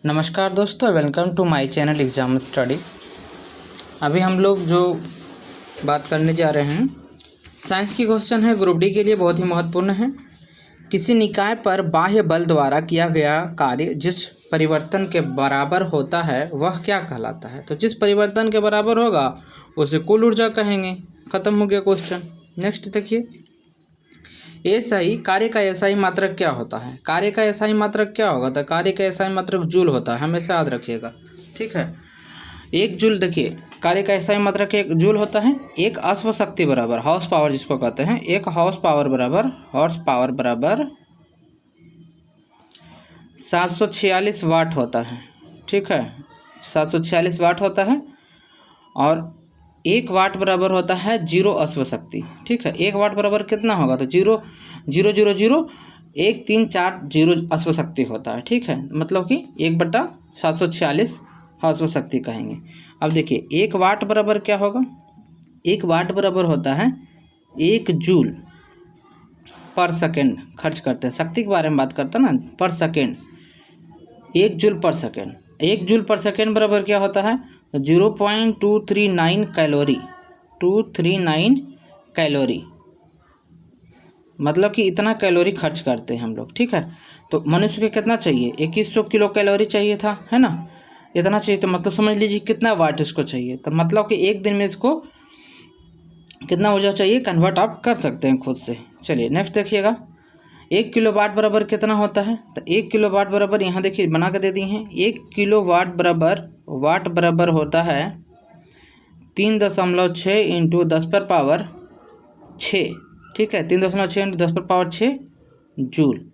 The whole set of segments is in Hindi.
नमस्कार दोस्तों, welcome to my channel exam study. अभी हम लोग जो बात करने जा रहे हैं साइंस की क्वेश्चन है, ग्रुप डी के लिए बहुत ही महत्वपूर्ण है। किसी निकाय पर बाह्य बल द्वारा किया गया कार्य जिस परिवर्तन के बराबर होता है वह क्या कहलाता है? तो जिस परिवर्तन के बराबर होगा उसे कुल ऊर्जा कहेंगे। खत्म हो गया क्वेश्चन। नेक्स्ट देखिए, एसआई कार्य का एसआई मात्रक क्या होता है? कार्य का एसआई मात्रक क्या होगा? तो कार्य का एसआई मात्रक जूल होता है, हमेशा याद रखिएगा। ठीक है, एक जूल, देखिए कार्य का एसआई मात्रक एक जूल होता है। एक अश्व शक्ति बराबर हॉर्स पावर जिसको कहते हैं, एक हॉर्स पावर बराबर 746 वाट होता है। ठीक है, 746 वाट होता है। और 1 वाट बराबर होता है 0 अश्व शक्ति। ठीक है, 1 वाट बराबर कितना होगा? तो 0.0001340 अश्व शक्ति होता है। ठीक है, मतलब कि 1/746 अश्व शक्ति कहेंगे। अब देखिए 1 वाट बराबर क्या होगा? 1 वाट बराबर होता है 1 जूल पर सेकेंड खर्च करते हैं। शक्ति के बारे में बात करते हैं ना, पर सेकेंड, 1 जूल पर सेकेंड। 1 जूल पर सेकेंड बराबर क्या होता है? 0.239 कैलोरी, 239 कैलोरी, मतलब कि इतना कैलोरी खर्च करते हैं हम लोग। ठीक है, तो मनुष्य को कितना चाहिए? 2100 किलो कैलोरी चाहिए था, है ना? इतना चाहिए, तो मतलब समझ लीजिए कितना वाट इसको चाहिए। तो मतलब कि एक दिन में इसको कितना ऊर्जा चाहिए कन्वर्ट आप कर सकते हैं खुद से। चलिए नेक्स्ट देखिएगा, 1 किलो वाट बराबर कितना होता है? तो 1 किलो वाट बराबर यहाँ देखिए बना के दे दिए हैं। 1 किलो वाट बराबर होता है 3.6 इंटू 10⁻6। ठीक है, 3.6 इंटू 10⁻6 जूल,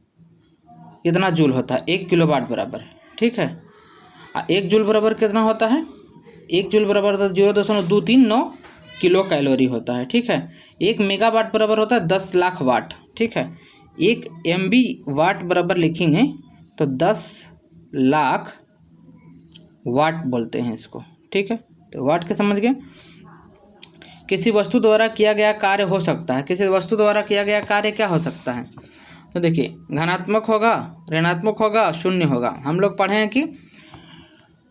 इतना जूल होता है 1 किलो वाट बराबर। ठीक है, 1 जूल बराबर कितना होता है? 1 जूल बराबर 0.239 किलो कैलोरी होता है। ठीक है, 1 मेगावाट बराबर होता है 10 लाख वाट। ठीक है, 1 MB वाट बराबर लिखेंगे तो 10 लाख वाट बोलते हैं इसको। ठीक है, तो वाट के समझ गए। किसी वस्तु द्वारा किया गया कार्य हो सकता है, किसी वस्तु द्वारा किया गया कार्य क्या हो सकता है? तो देखिए धनात्मक होगा, ऋणात्मक होगा, शून्य होगा। हम लोग पढ़े हैं कि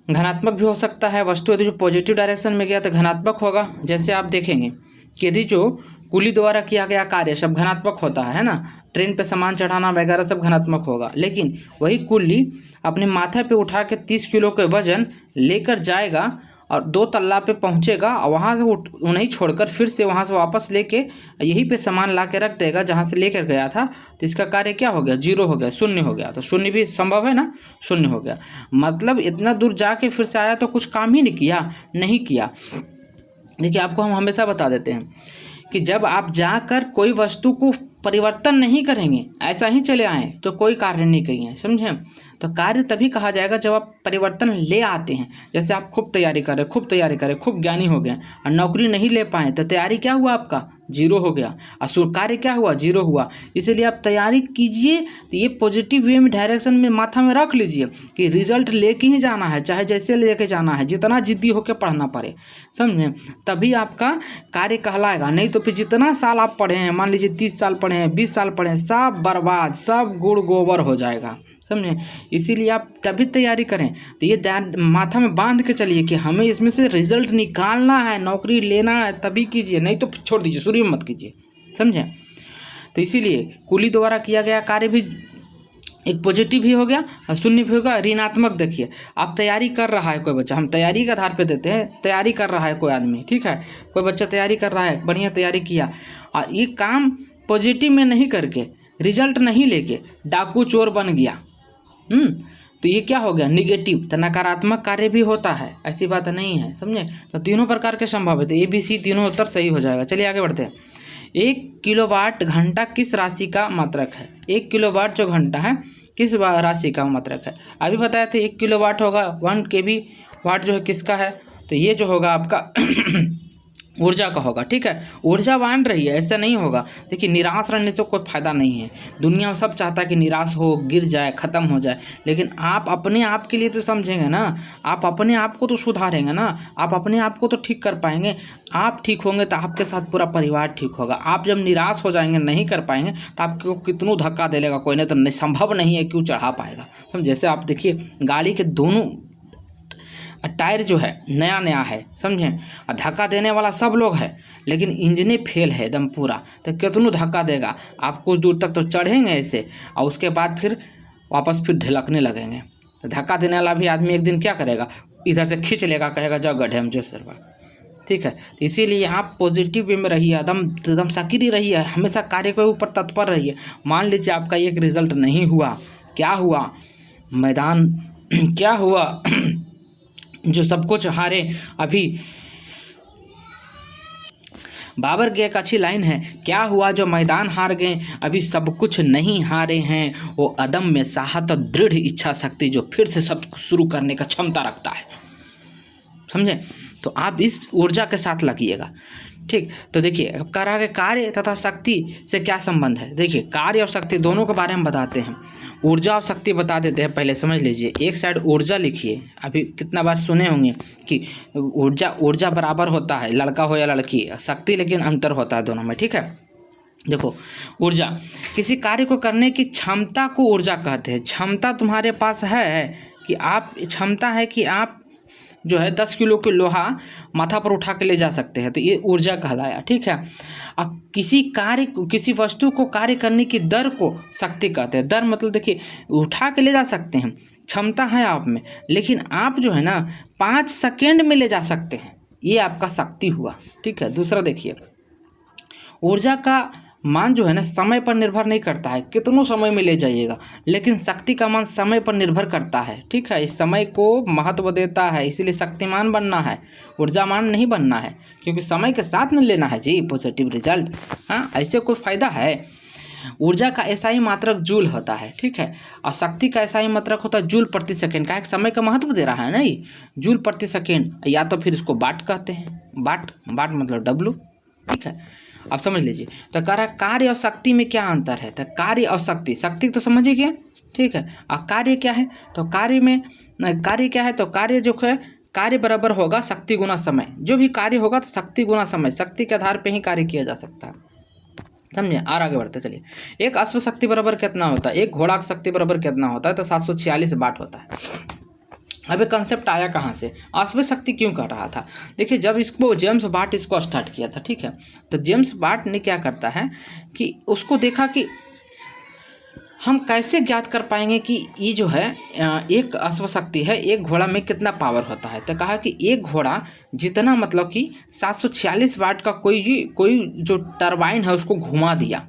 धनात्मक भी हो सकता है। वस्तु यदि जो पॉजिटिव डायरेक्शन में गया तो धनात्मक होगा। जैसे आप देखेंगे कि यदि जो कुली द्वारा किया गया कार्य सब धनात्मक होता है ना, ट्रेन पे सामान चढ़ाना वगैरह सब धनात्मक होगा। लेकिन वही कुली अपने माथे पे उठा के 30 किलो के वजन लेकर जाएगा और 2 तल्ला पे पहुंचेगा और वहाँ से उन्हें छोड़कर फिर से वहाँ से वापस लेके यहीं पे सामान ला के रख देगा जहाँ से लेकर गया था, तो इसका कार्य क्या हो गया? 0 हो गया, शून्य हो गया। तो शून्य भी संभव है ना, शून्य हो गया। मतलब इतना दूर जाके फिर से आया तो कुछ काम ही नहीं किया। देखिए आपको हम हमेशा बता देते हैं कि जब आप जाकर कोई वस्तु को परिवर्तन नहीं करेंगे, ऐसा ही चले आएँ तो कोई कार्य नहीं किए, समझे? तो कार्य तभी कहा जाएगा जब आप परिवर्तन ले आते हैं। जैसे आप खूब तैयारी करें, खूब ज्ञानी हो गए और नौकरी नहीं ले पाए तो तैयारी क्या हुआ आपका? 0 हो गया। और कार्य क्या हुआ? 0 हुआ। इसीलिए आप तैयारी कीजिए, तो ये पॉजिटिव वे में डायरेक्शन में माथा में रख लीजिए कि रिजल्ट लेके ही जाना है, चाहे जैसे लेके जाना है, जितना जिद्दी होकर पढ़ना पड़े, समझें? तभी आपका कार्य कहलाएगा। नहीं तो फिर जितना साल आप पढ़े हैं, मान लीजिए 30 साल पढ़े हैं, 20 साल पढ़े हैं, सब बर्बाद, सब गुड़ गोबर हो जाएगा, समझे? इसीलिए आप तभी तैयारी करें। तो ये माथा में बांध के चलिए कि हमें इसमें से रिजल्ट निकालना है, नौकरी लेना है, तभी कीजिए, नहीं तो छोड़ दीजिए, शुरू में मत कीजिए, समझे? तो इसीलिए कुली द्वारा किया गया कार्य भी एक पॉजिटिव भी हो गया और शून्य भी होगा। ऋणात्मक देखिए, आप तैयारी कर रहा है कोई बच्चा, हम तैयारी के आधार पे देते हैं, तैयारी कर रहा है कोई आदमी, ठीक है, कोई बच्चा तैयारी कर रहा है, बढ़िया तैयारी किया और ये काम पॉजिटिव में नहीं करके, रिजल्ट नहीं लेके डाकू चोर बन गया, तो ये क्या हो गया? निगेटिव। तो नकारात्मक कार्य भी होता है, ऐसी बात नहीं है, समझे? तो तीनों प्रकार के संभावित ABC तीनों उत्तर सही हो जाएगा। चलिए आगे बढ़ते हैं। 1 किलोवाट घंटा किस राशि का मात्रक है? 1 किलोवाट जो घंटा है किस राशि का मात्रक है? अभी बताए थे 1 किलोवाट होगा 1 kW वाट जो है किसका है? तो ये जो होगा आपका ऊर्जा का होगा, ठीक है। ऊर्जा बांट रही है, ऐसा नहीं होगा। देखिए निराश रहने से कोई फायदा नहीं है। दुनिया में सब चाहता है कि निराश हो, गिर जाए, ख़त्म हो जाए, लेकिन आप अपने आप के लिए तो समझेंगे ना, आप अपने आप को तो सुधारेंगे ना, आप अपने आप को तो ठीक कर पाएंगे। आप ठीक होंगे तो आपके साथ पूरा परिवार ठीक होगा। आप जब निराश हो जाएंगे, नहीं कर पाएंगे, तो आपको कितनों धक्का दे लेगा कोई, नहीं तो नहीं, संभव नहीं है क्यों चढ़ा पाएगा। हम जैसे आप देखिए गाड़ी के दोनों टायर जो है नया नया है, समझे, और धक्का देने वाला सब लोग है, लेकिन इंजने फेल है एकदम पूरा, तो कितनों धक्का देगा। आप कुछ दूर तक तो चढ़ेंगे ऐसे, और उसके बाद फिर वापस फिर ढिलकने लगेंगे। तो धक्का देने वाला भी आदमी एक दिन क्या करेगा, इधर से खींच लेगा, कहेगा जा गड्ढे में जो सरवा, ठीक है। तो इसीलिए आप पॉजिटिव वे में रहिए, एकदम सक्रिय रहिए, हमेशा कार्य के ऊपर तत्पर रहिए। मान लीजिए आपका एक रिजल्ट नहीं हुआ, क्या हुआ, मैदान क्या हुआ जो सब कुछ हारे। अभी बाबर की एक अच्छी लाइन है, क्या हुआ जो मैदान हार गए, अभी सब कुछ नहीं हारे हैं, वो अदम में साहत और दृढ़ इच्छा शक्ति जो फिर से सब शुरू करने का क्षमता रखता है, समझे। तो आप इस ऊर्जा के साथ लगिएगा, ठीक। तो देखिए अब कह रहा है कार्य तथा शक्ति से क्या संबंध है। देखिए कार्य और शक्ति दोनों के बारे में बताते हैं, ऊर्जा और शक्ति बता देते हैं। पहले समझ लीजिए, एक साइड ऊर्जा लिखिए, अभी कितना बार सुने होंगे कि ऊर्जा बराबर होता है, लड़का हो या लड़की, शक्ति लेकिन अंतर होता है दोनों में, ठीक है। देखो ऊर्जा किसी कार्य को करने की क्षमता को ऊर्जा कहते हैं। क्षमता तुम्हारे पास है कि आप, क्षमता है कि आप जो है 10 किलो के लोहा माथा पर उठा के ले जा सकते हैं, तो ये ऊर्जा कहलाया, ठीक है। अब किसी वस्तु को कार्य करने की दर को शक्ति कहते हैं। दर मतलब देखिए उठा के ले जा सकते हैं, क्षमता है आप में, लेकिन आप जो है ना 5 सेकेंड में ले जा सकते हैं, ये आपका शक्ति हुआ, ठीक है। दूसरा देखिए, ऊर्जा का मान जो है ना समय पर निर्भर नहीं करता है, कितनों समय में ले जाइएगा, लेकिन शक्ति का मान समय पर निर्भर करता है, ठीक है। इस समय को महत्व देता है, इसीलिए शक्तिमान बनना है, ऊर्जामान नहीं बनना है, क्योंकि समय के साथ न लेना है जी पॉजिटिव रिजल्ट। हाँ, ऐसे कोई फायदा है। ऊर्जा का एसआई मात्रक जूल होता है, ठीक है, और शक्ति का एसआई मात्रक होता है जूल प्रति सेकेंड। का एक समय का महत्व दे रहा है नहीं, जूल प्रति सेकेंड, या तो फिर इसको वाट कहते हैं, वाट मतलब डब्लू, ठीक है। अब समझ लीजिए, तो कह रहा है कार्य और शक्ति में क्या अंतर है। तो कार्य और शक्ति तो समझिए क्या, ठीक है। और कार्य क्या है, तो कार्य क्या है, तो कार्य जो है कार्य बराबर होगा शक्ति गुना समय। जो भी कार्य होगा तो शक्ति गुना समय, शक्ति के आधार पे ही कार्य किया जा सकता है, समझे। और आगे बढ़ते चलिए, एक अश्व शक्ति बराबर कितना होता है, एक घोड़ा की शक्ति बराबर कितना होता है, तो 746 वाट होता है। अब ये कंसेप्ट आया कहाँ से, अश्व शक्ति क्यों कर रहा था। देखिए जब इसको जेम्स वाट इसको स्टार्ट किया था, ठीक है, तो जेम्स वाट ने क्या करता है कि उसको देखा कि हम कैसे ज्ञात कर पाएंगे कि ये जो है एक अश्व शक्ति है, एक घोड़ा में कितना पावर होता है। तो कहा कि एक घोड़ा जितना मतलब कि 746 वाट का कोई जो टरबाइन है उसको घुमा दिया,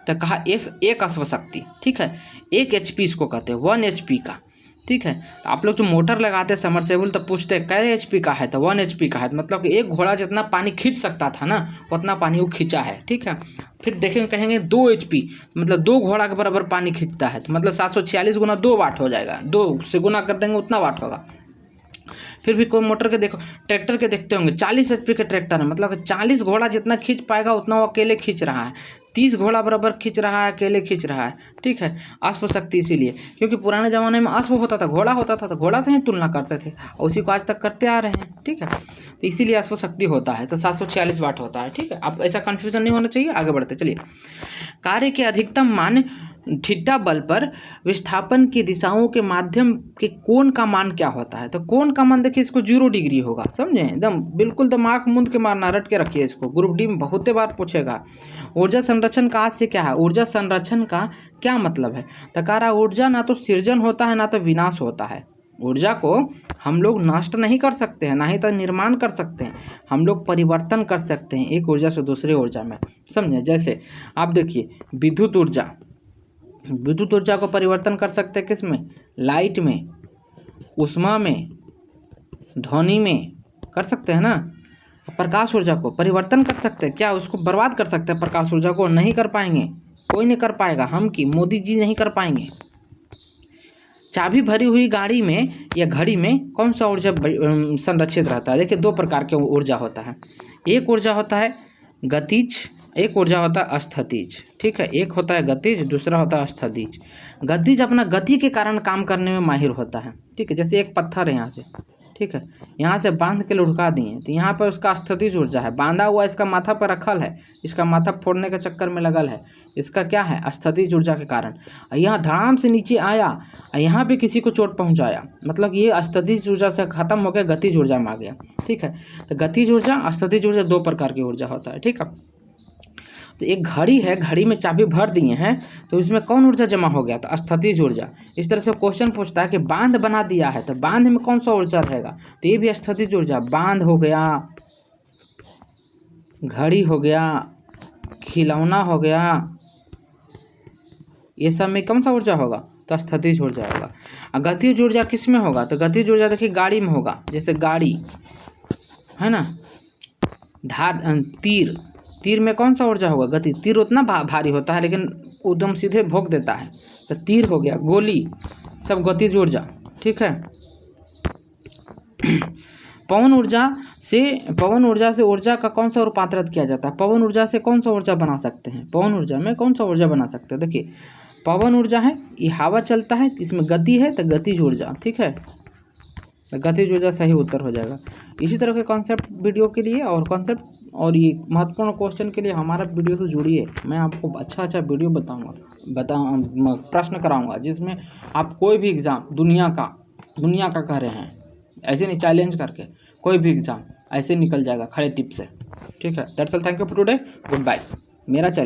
तो कहा एक अश्व शक्ति, ठीक है। 1 HP इसको कहते हैं, 1 HP का, ठीक है। तो आप लोग जो मोटर लगाते हैं समरसेबल, तो पूछते हैं कै HP का है, तो 1 HP का है, तो मतलब कि एक घोड़ा जितना पानी खींच सकता था ना उतना पानी वो खींचा है, ठीक है। फिर देखेंगे कहेंगे 2 HP, मतलब 2 घोड़ा के बराबर पानी खींचता है, तो मतलब 746 गुना 2 वाट हो जाएगा, 2 से गुना कर देंगे उतना वाट होगा। फिर भी कोई मोटर के देखो, ट्रैक्टर के देखते होंगे 40 HP के ट्रैक्टर है, मतलब 40 घोड़ा जितना खींच पाएगा उतना वो अकेले खींच रहा है, 30 घोड़ा बराबर खींच रहा है, अकेले खींच रहा है, ठीक है। अश्व शक्ति इसीलिए क्योंकि पुराने ज़माने में अश्व होता था, घोड़ा होता था, तो घोड़ा से ही तुलना करते थे, और उसी को आज तक करते आ रहे हैं, ठीक है। तो इसीलिए अश्व शक्ति होता है, तो 746 वाट होता है, ठीक है। अब ऐसा कन्फ्यूजन नहीं होना चाहिए। आगे बढ़ते चलिए, कार्य के अधिकतम मान थीटा बल पर विस्थापन की दिशाओं के माध्यम के कोण का मान क्या होता है। तो कोण का मान देखिए इसको 0 डिग्री होगा, समझे, एकदम बिल्कुल दिमाग मूंद के मारना, रट के रखिए इसको, ग्रुप डी में बहुत बार पूछेगा। ऊर्जा संरक्षण का आज से क्या है, ऊर्जा संरक्षण का क्या मतलब है। तो कह रहा ऊर्जा ना तो सृजन होता है ना तो विनाश होता है। ऊर्जा को हम लोग नष्ट नहीं कर सकते हैं, ना ही तो निर्माण कर सकते हैं, हम लोग परिवर्तन कर सकते हैं एक ऊर्जा से दूसरे ऊर्जा में, समझे। जैसे आप देखिए विद्युत ऊर्जा को परिवर्तन कर सकते हैं किस में, लाइट में, ऊष्मा में, ध्वनि में कर सकते हैं ना। प्रकाश ऊर्जा को परिवर्तन कर सकते हैं क्या, उसको बर्बाद कर सकते हैं, प्रकाश ऊर्जा को नहीं कर पाएंगे, कोई नहीं कर पाएगा, हम की मोदी जी नहीं कर पाएंगे। चाबी भरी हुई गाड़ी में या घड़ी में कौन सा ऊर्जा संरक्षित रहता है। देखिए 2 प्रकार के ऊर्जा होता है, एक ऊर्जा होता है गतिज, एक ऊर्जा होता है स्थितिज। ठीक है, एक होता है गतिज, दूसरा होता है स्थितिज। गतिज अपना गति के कारण काम करने में माहिर होता है। ठीक है, जैसे एक पत्थर है यहाँ से, ठीक है, यहाँ से बांध के लुढ़का दिए तो यहाँ पर उसका स्थितिज ऊर्जा है, बांधा हुआ इसका माथा पर रखल है, इसका माथा फोड़ने के चक्कर में लगल है, इसका क्या है स्थितिज ऊर्जा के कारण। यहाँ धड़ाम से नीचे आया, यहाँ पे किसी को चोट पहुँचाया, मतलब ये स्थितिज ऊर्जा से खत्म हो गया, गतिज ऊर्जा में आ गया। ठीक है, तो गतिज ऊर्जा स्थितिज ऊर्जा दो प्रकार की ऊर्जा होता है। ठीक है, तो एक घड़ी है, घड़ी में चाबी भर दिए हैं तो इसमें कौन ऊर्जा जमा हो गया? तो स्थितिज ऊर्जा। इस तरह से क्वेश्चन पूछता है कि बांध बना दिया है तो बांध में कौन सा ऊर्जा रहेगा? तो ये भी स्थितिज ऊर्जा। बांध हो गया, घड़ी हो गया, खिलौना हो गया, ये सब में कौन सा ऊर्जा होगा? तो स्थितिज ऊर्जा होगा। और गतिज ऊर्जा किस में होगा? तो गतिज ऊर्जा देखिए गाड़ी में होगा, जैसे गाड़ी है ना, तीर, तीर में कौन सा ऊर्जा होगा? गति। तीर उतना भारी होता है लेकिन एकदम सीधे भोंक देता है, तो तीर हो गया, गोली, सब गतिज ऊर्जा। ठीक है, पवन ऊर्जा से ऊर्जा का कौन सा रूपांतरित किया जाता है? पवन ऊर्जा से कौन सा ऊर्जा बना सकते हैं? पवन ऊर्जा में कौन सा ऊर्जा बना सकते हैं? देखिए पवन ऊर्जा है, ये हवा चलता है, इसमें गति है तो गतिज ऊर्जा। ठीक है, तो गतिज ऊर्जा सही उत्तर हो जाएगा। इसी तरह के कॉन्सेप्ट वीडियो के लिए और कॉन्सेप्ट और ये महत्वपूर्ण क्वेश्चन के लिए हमारा वीडियो से जुड़िए। मैं आपको अच्छा वीडियो प्रश्न कराऊंगा जिसमें आप कोई भी एग्ज़ाम दुनिया का कह रहे हैं, ऐसे नहीं चैलेंज करके, कोई भी एग्ज़ाम ऐसे निकल जाएगा खड़े टिप से। ठीक है, that's all, thank you for today, goodbye. मेरा चैलेंज